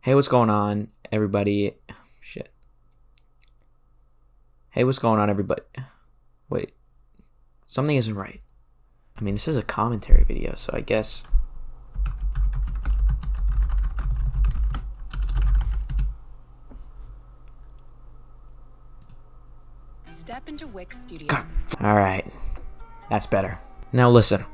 Hey, what's going on, everybody? Shit. Hey, what's going on, everybody? Wait. Something isn't right. I mean, this is a commentary video, so I guess... Step into Wix Studio. God. Alright. That's better. Now listen.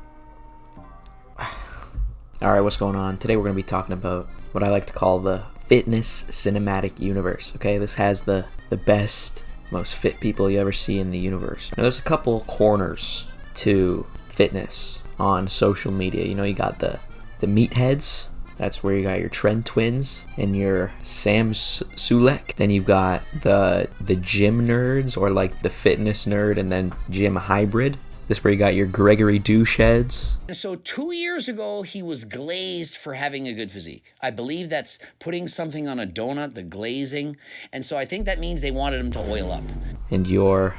Alright, what's going on? Today we're going to be talking about what I like to call the fitness cinematic universe. Okay, this has the best, most fit people you ever see in the universe. Now there's a couple corners to fitness on social media. You know, you got the meatheads. That's where you got your Trend Twins and your Sam Sulek. Then you've got the gym nerds, or like the fitness nerd and then gym hybrid. This is where you got your Gregory Doucheheads. And so 2 years ago, he was glazed for having a good physique. I believe that's putting something on a donut, the glazing. And so I think that means they wanted him to oil up. And your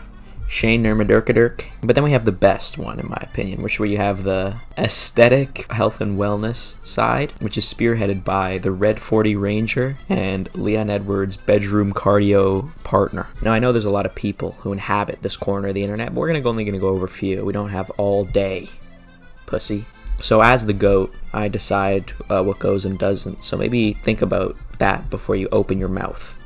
Shane Nurmadurkadurk. But then we have the best one, in my opinion, which where you have the aesthetic health and wellness side, which is spearheaded by the Red 40 Ranger and Leon Edwards' bedroom cardio partner. Now, I know there's a lot of people who inhabit this corner of the internet, but we're only going to go over a few. We don't have all day, pussy. So as the GOAT, I decide what goes and doesn't. So maybe think about that before you open your mouth.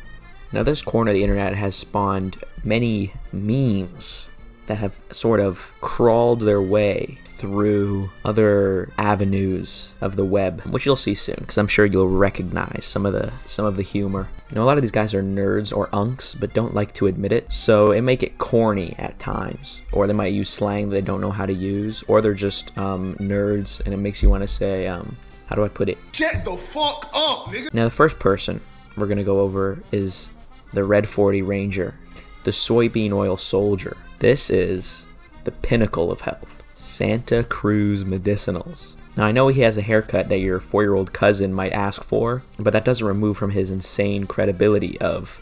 Now, this corner of the internet has spawned many memes that have sort of crawled their way through other avenues of the web, which you'll see soon, because I'm sure you'll recognize some of the humor. You know, a lot of these guys are nerds or unks, but don't like to admit it, so it may get corny at times, or they might use slang that they don't know how to use, or they're just nerds, and it makes you want to say, how do I put it? Shut the fuck up, nigga! Now, the first person we're going to go over is the Red 40 Ranger, the soybean oil soldier. This is the pinnacle of health. Santa Cruz Medicinals. Now, I know he has a haircut that your 4-year-old cousin might ask for, but that doesn't remove from his insane credibility of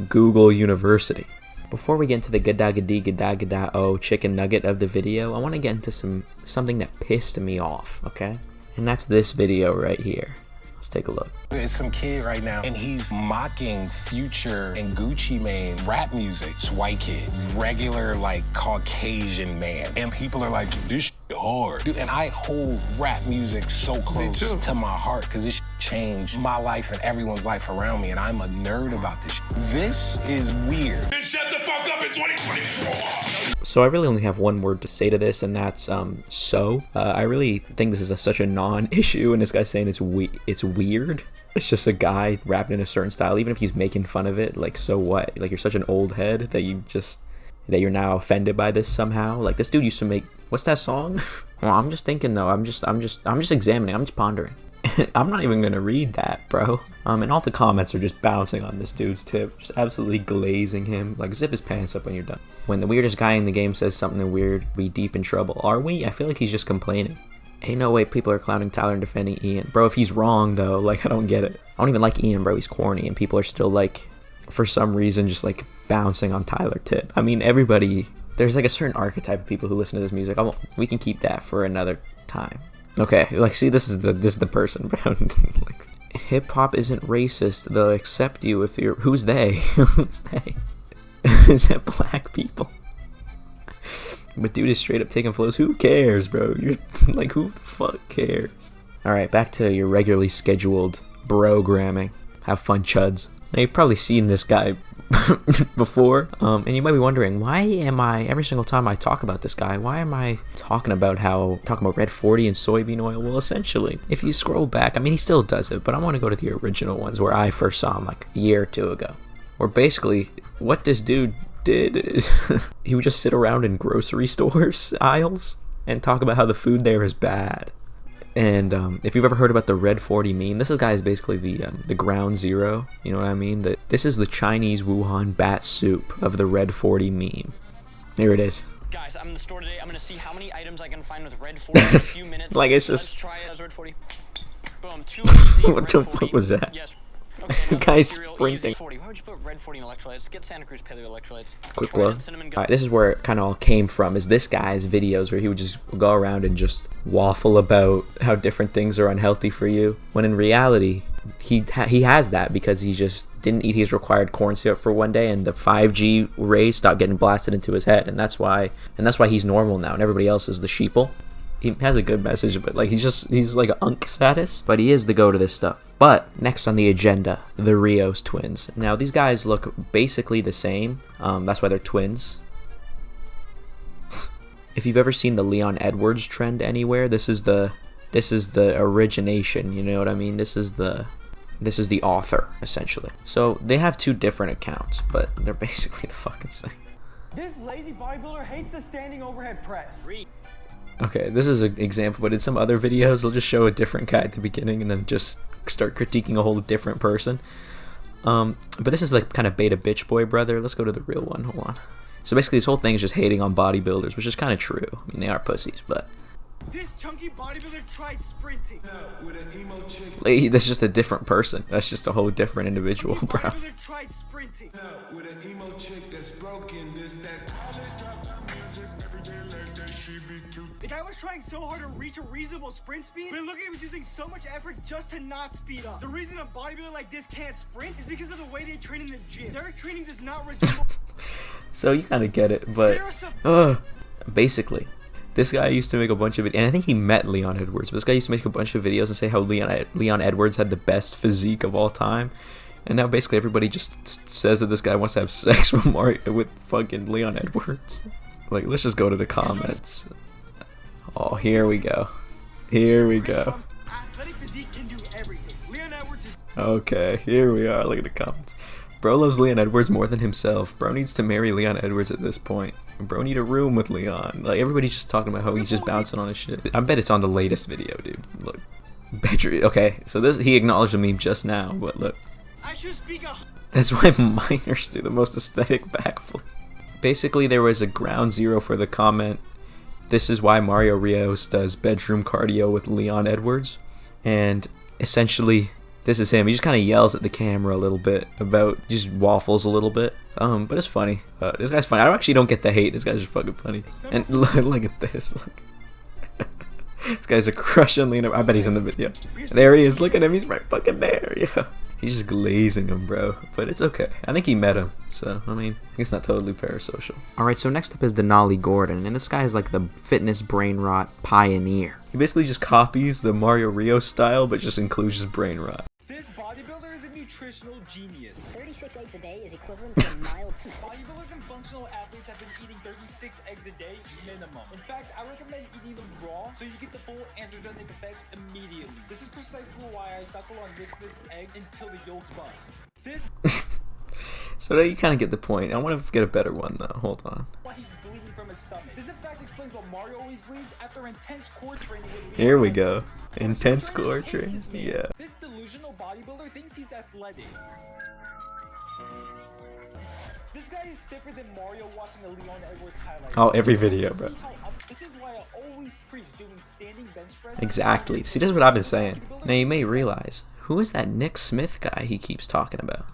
Google University. Before we get into the gada-gada-gada-gada-oh chicken nugget of the video, I want to get into something that pissed me off, okay? And that's this video right here. Let's take a look. There's some kid right now, and he's mocking Future and Gucci Mane rap music. It's white kid, regular, like, Caucasian man. And people are like, this shit hard. Dude, and I hold rap music so close to my heart, because this shit changed my life and everyone's life around me, and I'm a nerd about this shit. This is weird. Then shut the fuck up in 2024! So I really only have one word to say to this, and that's I really think this is such a non-issue, and this guy's saying it's weird. It's just a guy rapping in a certain style, even if he's making fun of it. Like, so what? Like, you're such an old head that you're now offended by this somehow. Like, this dude used to make, what's that song? Well, I'm just thinking though. I'm just examining. I'm just pondering. I'm not even gonna read that, bro. And all the comments are just bouncing on this dude's tip, just absolutely glazing him. Like, zip his pants up when you're done. When the weirdest guy in the game says something weird, we deep in trouble. Are we? I feel like he's just complaining. Ain't no way people are clowning Tyler and defending Ian. Bro, if he's wrong though, like, I don't get it. I don't even like Ian, bro. He's corny, and people are still like, for some reason, just like bouncing on Tyler Tip. I mean, everybody, there's like a certain archetype of people who listen to this music. We can keep that for another time. Okay, like, see, this is the person, bro. Like, hip hop isn't racist. They'll accept you if you're. Who's they? Who's they? Is that black people? But dude is straight up taking flows. Who cares, bro? You're like, who the fuck cares? All right, back to your regularly scheduled brogramming. Have fun, chuds. Now, you've probably seen this guy before, and you might be wondering, why am I, every single time I talk about this guy, why am I talking about Red 40 and soybean oil? Well, essentially, if you scroll back, I mean, he still does it, but I want to go to the original ones where I first saw him like a year or two ago, where basically what this dude did is he would just sit around in grocery stores aisles and talk about how the food there is bad. And if you've ever heard about the Red 40 meme, this guy is basically the ground zero, you know what I mean? This is the Chinese Wuhan bat soup of the Red 40 meme. Here it is. Guys, I'm in the store today. I'm gonna see how many items I can find with Red 40 in a few minutes. Like, it's Let's just... try it as Red 40. Boom, too easy. What the fuck was that? Yes. Okay, Guy's cereal, sprinting. easy 40. Why would you put Red 40 in electrolytes? Get Santa Cruz Paleo electrolytes. Quick Try look. that cinnamon Alright, this is where it kind of all came from, is this guy's videos where he would just go around and just waffle about how different things are unhealthy for you, when in reality, he has that because he just didn't eat his required corn syrup for one day, and the 5G rays stopped getting blasted into his head, and that's why he's normal now, and everybody else is the sheeple. He has a good message, but like he's like unk status, but he is the go to this stuff. But next on the agenda, the Rios twins. Now these guys look basically the same. That's why they're twins. If you've ever seen the Leon Edwards trend anywhere, this is the origination. You know what I mean? This is the author essentially. So they have two different accounts, but they're basically the fucking same. This lazy bodybuilder hates the standing overhead press. Okay, this is an example, but in some other videos, they'll just show a different guy at the beginning and then just start critiquing a whole different person. But this is like kind of beta bitch boy brother. Let's go to the real one. Hold on. So basically, this whole thing is just hating on bodybuilders, which is kind of true. I mean, they are pussies, but This chunky bodybuilder tried sprinting. like, that's just a different person. That's just a whole different individual, bro. Bodybuilder tried sprinting. With an emo chick that's broken, this, that. College dropout music, every day like that, she be too. The guy was trying so hard to reach a reasonable sprint speed, but look at him, he's using so much effort just to not speed up. The reason a bodybuilder like this can't sprint is because of the way they train in the gym. Their training does not resemble. So you kind of get it, but basically, this guy used to make a bunch of videos, and I think he met Leon Edwards. But this guy used to make a bunch of videos and say how Leon Edwards had the best physique of all time, and now basically everybody just says that this guy wants to have sex with fucking Leon Edwards. Like, let's just go to the comments. Oh, here we go. Here we go. Athletic physique can do everything. Leon Edwards is. Okay, here we are. Look at the comments. Bro loves Leon Edwards more than himself. Bro needs to marry Leon Edwards at this point. Bro need a room with Leon. Like, everybody's just talking about how he's just bouncing on his shit. I bet it's on the latest video, dude. Look. Okay, so this, he acknowledged the meme just now, but look. I should speak a. That's why minors do the most aesthetic backflip. Basically, there was a ground zero for the comment, "This is why Mario Rios does bedroom cardio with Leon Edwards." And essentially, this is him. He just kind of yells at the camera a little bit about, just waffles a little bit. But it's funny. This guy's funny. I actually don't get the hate. This guy's just fucking funny. And look at this. Look. This guy's a crush on Leon. I bet he's in the video. There he is. Look at him. He's right fucking there. Yeah. He's just glazing him, bro. But it's okay. I think he met him. So, I mean, I guess not totally parasocial. Alright, so next up is Denali Gordon. And this guy is like the fitness brain rot pioneer. He basically just copies the Mario Rios style, but just includes his brain rot. This bodybuilder is a nutritional genius. 36 eggs a day is equivalent to a mild. Bodybuilders and functional athletes have been eating 36 eggs a day minimum. In fact, I recommend eating them raw so you get the full androgenic effects immediately. This is precisely why I suckle on Rick Smith's eggs until the yolks bust. This So you kind of get the point. I want to get a better one though. Hold on. why he's bleeding from his stomach. This in fact explains what Mario always bleeds after intense core training with Here we go. Edwards. Intense Trainers core hate training. this man. Yeah. This delusional bodybuilder thinks he's athletic. This guy is stiffer than Mario watching a Leon Edwards highlight. Oh, every video, bro. This is why I always preach doing standing bench press. Exactly. See, this is what I've been saying. Now you may realize, who is that Nick Smith guy he keeps talking about?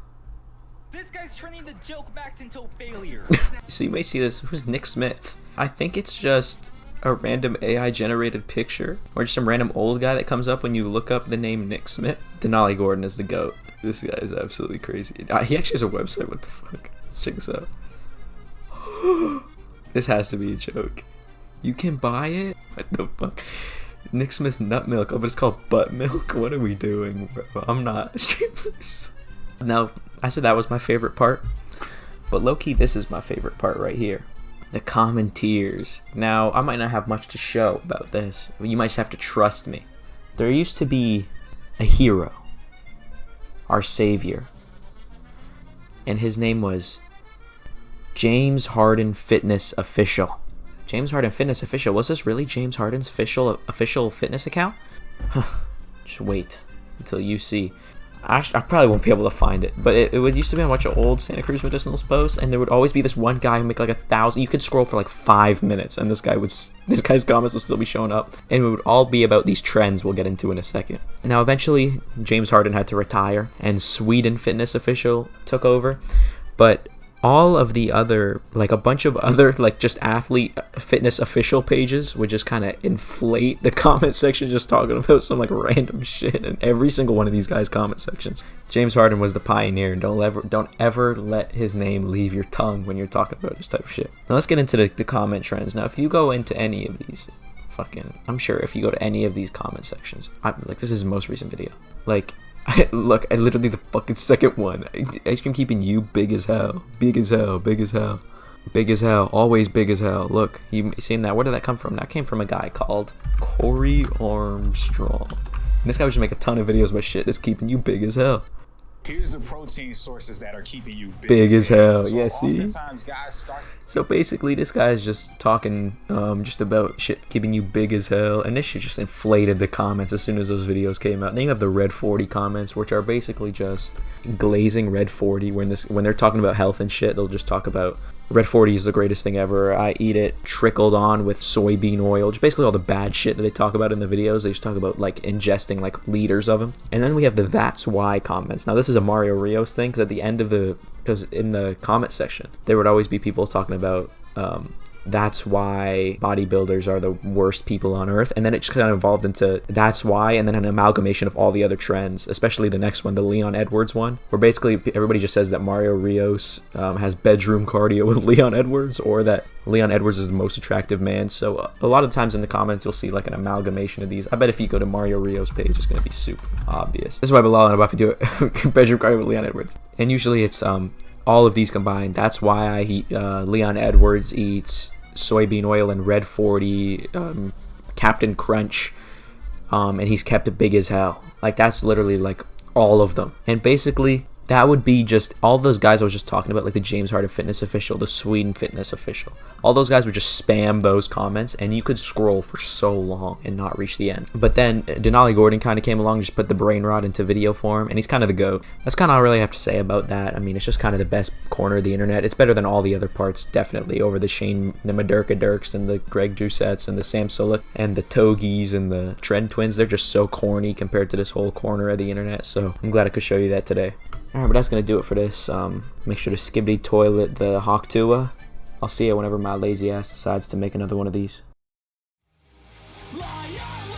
This guy's training the joke max until failure. So you may see this. Who's Nick Smith? I think it's just a random AI generated picture, or just some random old guy that comes up when you look up the name Nick Smith. Denali Gordon is the GOAT. This guy is absolutely crazy. He actually has a website. What the fuck? Let's check this out. This has to be a joke. You can buy it? What the fuck? Nick Smith's nut milk. Oh, but it's called butt milk. What are we doing, bro? I'm not. Now, I said that was my favorite part, but low-key, this is my favorite part right here. The commenteers. Now, I might not have much to show about this. You might just have to trust me. There used to be a hero, our savior, and his name was James Harden Fitness Official. James Harden Fitness Official. Was this really James Harden's official fitness account? Just wait until you see. Actually, I probably won't be able to find it, but it used to be on a bunch of old Santa Cruz Medicinals posts, and there would always be this one guy who make like 1,000. You could scroll for like 5 minutes, and this guy's comments would still be showing up, and it would all be about these trends we'll get into in a second. Now, eventually, James Harden had to retire, and Sweden Fitness Official took over, but all of the other, like a bunch of other, like just athlete fitness official pages would just kind of inflate the comment section just talking about some like random shit in every single one of these guys' comment sections. James Harden was the pioneer, and don't ever let his name leave your tongue when you're talking about this type of shit. Now let's get into the comment trends. Now if you go into any of these I'm sure if you go to any of these comment sections, like this is his most recent video, like look, I literally the fucking second one, ice cream keeping you big as hell, big as hell, big as hell, big as hell, always big as hell. Look, you seen that? Where did that come from? That came from a guy called Corey Armstrong, and this guy would just make a ton of videos about shit that's keeping you big as hell. Here's the protein sources that are keeping you big as hell. So Yeah, see? guys start. So basically, this guy's just talking just about shit keeping you big as hell, and this shit just inflated the comments as soon as those videos came out. And then you have the Red 40 comments, which are basically just glazing Red 40. When they're talking about health and shit, they'll just talk about Red 40 is the greatest thing ever. I eat it trickled on with soybean oil. Just basically all the bad shit that they talk about in the videos. They just talk about like ingesting like liters of them. And then we have the that's why comments. Now this is a Mario Rios thing, because at the end of because in the comment section, there would always be people talking about that's why bodybuilders are the worst people on earth, and then it just kind of evolved into that's why, and then an amalgamation of all the other trends, especially the next one, the Leon Edwards one, where basically everybody just says that Mario Rios has bedroom cardio with Leon Edwards, or that Leon Edwards is the most attractive man. So a lot of times in the comments you'll see like an amalgamation of these. I bet if you go to Mario Rios page, it's gonna be super obvious. This is why Bilal and Abapi do it. Bedroom cardio with Leon Edwards, and usually it's all of these combined. That's why I eat Leon Edwards eats soybean oil and Red 40, Captain Crunch, and he's kept big as hell. Like that's literally like all of them. And basically that would be just all those guys I was just talking about, like the James Harden fitness official, the Sweden fitness official. All those guys would just spam those comments, and you could scroll for so long and not reach the end. But then Denali Gordon kind of came along, just put the brain rot into video form, and he's kind of the GOAT. That's kind of all I really have to say about that. I mean, it's just kind of the best corner of the internet. It's better than all the other parts, definitely, over the Maderka Dirks and the Greg Doucetts and the Sam Sulek and the Togies and the Trend Twins. They're just so corny compared to this whole corner of the internet, so I'm glad I could show you that today. Alright, but that's going to do it for this. Make sure to skibbity toilet the Hawk Tua. I'll see you whenever my lazy ass decides to make another one of these. Lie alone.